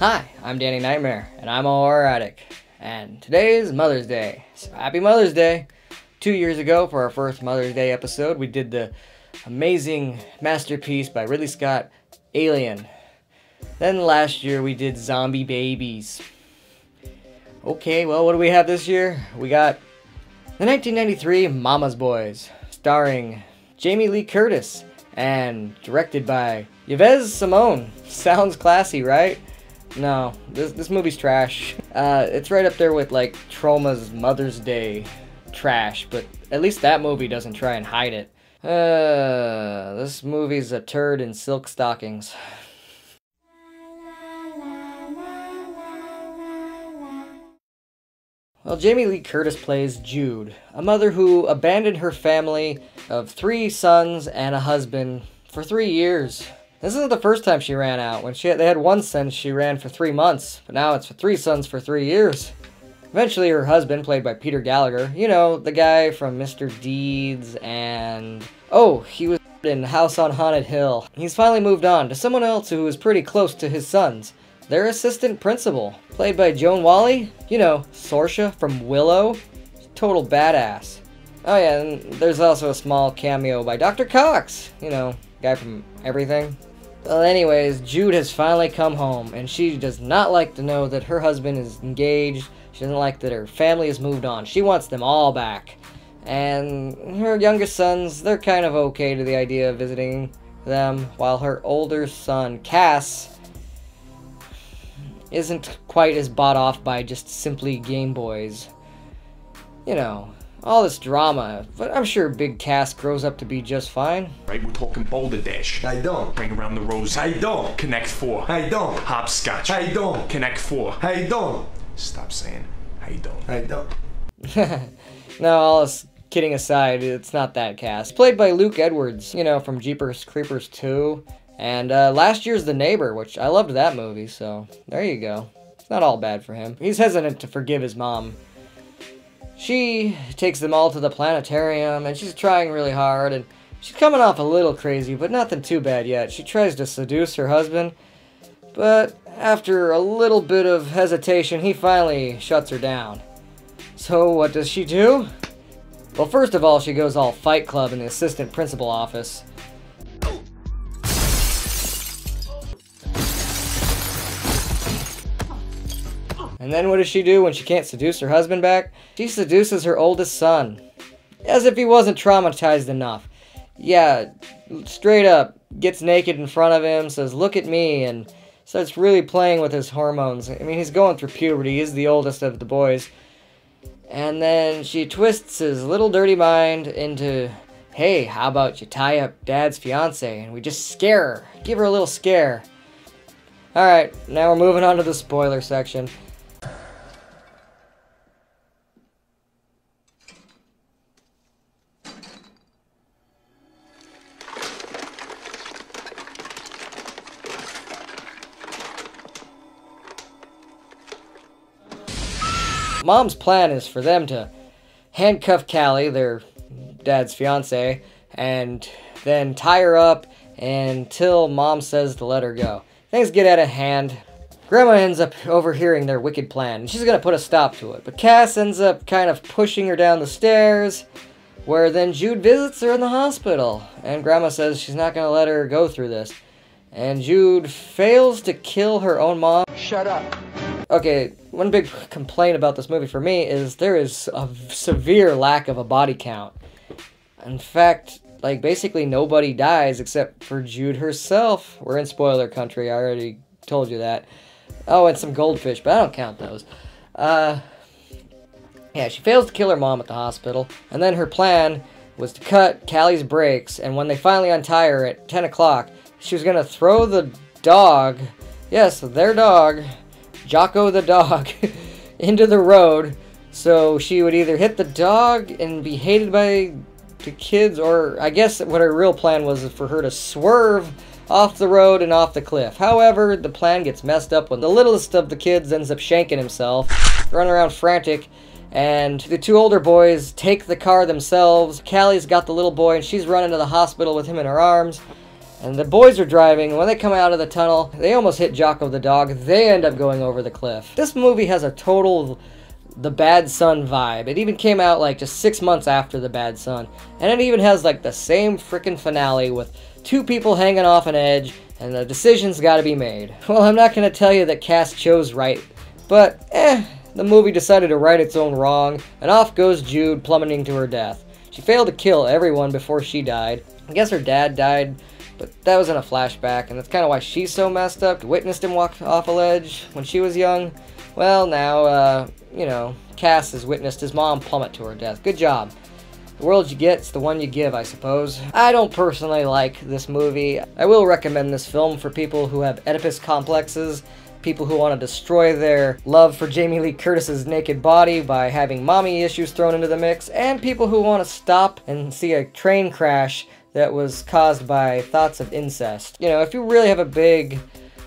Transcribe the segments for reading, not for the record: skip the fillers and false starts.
Hi, I'm Danny Knightmare, and I'm a horror addict. And today is Mother's Day. So happy Mother's Day! 2 years ago, for our first Mother's Day episode, we did the amazing masterpiece by Ridley Scott, Alien. Then last year, we did Zombie Babies. Okay, well, what do we have this year? We got the 1993 Mama's Boys, starring Jamie Lee Curtis, and directed by Yves Simone. Sounds classy, right? No, this movie's trash. It's right up there with like Troma's Mother's Day trash, but at least that movie doesn't try and hide it. This movie's a turd in silk stockings. Well, Jamie Lee Curtis plays Jude, a mother who abandoned her family of 3 sons and a husband for 3 years. This isn't the first time she ran out. When they had 1 son, she ran for 3 months, but now it's for 3 sons for 3 years. Eventually, her husband, played by Peter Gallagher, you know, the guy from Mr. Deeds and... oh, he was in House on Haunted Hill. He's finally moved on to someone else who is pretty close to his sons. Their assistant principal, played by Joan Whalley, you know, Sorsha from Willow. Total badass. Oh yeah, and there's also a small cameo by Dr. Cox, you know, guy from Everything. Well, anyways, Jude has finally come home, and she does not like to know that her husband is engaged. She doesn't like that her family has moved on. She wants them all back. And her youngest sons, they're kind of okay to the idea of visiting them, while her older son, Cass, isn't quite as bought off by just simply Game Boys. You know, all this drama, but I'm sure Big Cass grows up to be just fine. Right, we're talking Boulder Dash. I don't. Ring around the rosy. I don't. Connect 4. I don't. Hopscotch. I don't. Connect 4. I don't. Stop saying I don't. I don't. No, all this kidding aside, it's not that Cass. Played by Luke Edwards, you know, from Jeepers Creepers 2. And last year's The Neighbor, which I loved that movie, so there you go. It's not all bad for him. He's hesitant to forgive his mom. She takes them all to the planetarium, and she's trying really hard, and she's coming off a little crazy, but nothing too bad yet. She tries to seduce her husband, but after a little bit of hesitation, he finally shuts her down. So what does she do? Well, first of all, she goes all Fight Club in the assistant principal office. And then what does she do when she can't seduce her husband back? She seduces her oldest son. As if he wasn't traumatized enough. Yeah, straight up, gets naked in front of him, says, "Look at me," and starts really playing with his hormones. I mean, he's going through puberty, he's the oldest of the boys. And then she twists his little dirty mind into, "Hey, how about you tie up Dad's fiance and we just scare her, give her a little scare." Alright, now we're moving on to the spoiler section. Mom's plan is for them to handcuff Callie, their dad's fiance, and then tie her up until Mom says to let her go. Things get out of hand. Grandma ends up overhearing their wicked plan, and she's going to put a stop to it. But Cass ends up kind of pushing her down the stairs, where then Jude visits her in the hospital. And Grandma says she's not going to let her go through this. And Jude fails to kill her own mom. Shut up. Okay, one big complaint about this movie for me is there is a severe lack of a body count. In fact, like, basically nobody dies except for Jude herself. We're in spoiler country, I already told you that. Oh, and some goldfish, but I don't count those. Yeah, she fails to kill her mom at the hospital, and then her plan was to cut Callie's brakes, and when they finally untie her at 10 o'clock, she was going to throw the dog, yes, their dog, Jocko the dog, into the road, so she would either hit the dog and be hated by the kids, or I guess what her real plan was for her to swerve off the road and off the cliff. However, the plan gets messed up when the littlest of the kids ends up shanking himself, running around frantic, and the 2 older boys take the car themselves. Callie's got the little boy, and she's running to the hospital with him in her arms. And the boys are driving, and when they come out of the tunnel, they almost hit Jocko the dog. They end up going over the cliff. This movie has a total The Bad Son vibe. It even came out like just 6 months after The Bad Son. And it even has like the same freaking finale with 2 people hanging off an edge, and the decision's gotta be made. Well, I'm not gonna tell you that Cass chose right, but the movie decided to right its own wrong, and off goes Jude plummeting to her death. She failed to kill everyone before she died. I guess her dad died, but that was in a flashback, and that's kind of why she's so messed up. Witnessed him walk off a ledge when she was young. Well, now, you know, Cass has witnessed his mom plummet to her death. Good job. The world you get's the one you give, I suppose. I don't personally like this movie. I will recommend this film for people who have Oedipus complexes, people who want to destroy their love for Jamie Lee Curtis's naked body by having mommy issues thrown into the mix, and people who want to stop and see a train crash that was caused by thoughts of incest. You know, if you really have a big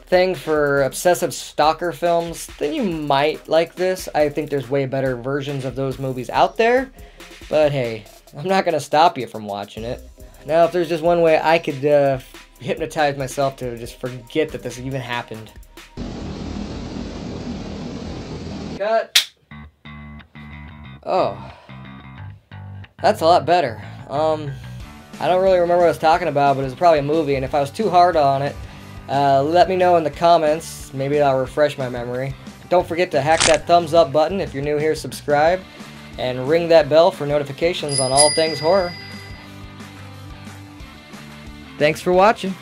thing for obsessive stalker films, then you might like this. I think there's way better versions of those movies out there, but hey, I'm not gonna stop you from watching it. Now, if there's just one way I could hypnotize myself to just forget that this even happened. Cut. Oh. That's a lot better. I don't really remember what I was talking about, but it was probably a movie, and if I was too hard on it, let me know in the comments. Maybe I'll refresh my memory. Don't forget to hack that thumbs up button if you're new here, subscribe, and ring that bell for notifications on all things horror. Thanks for watching.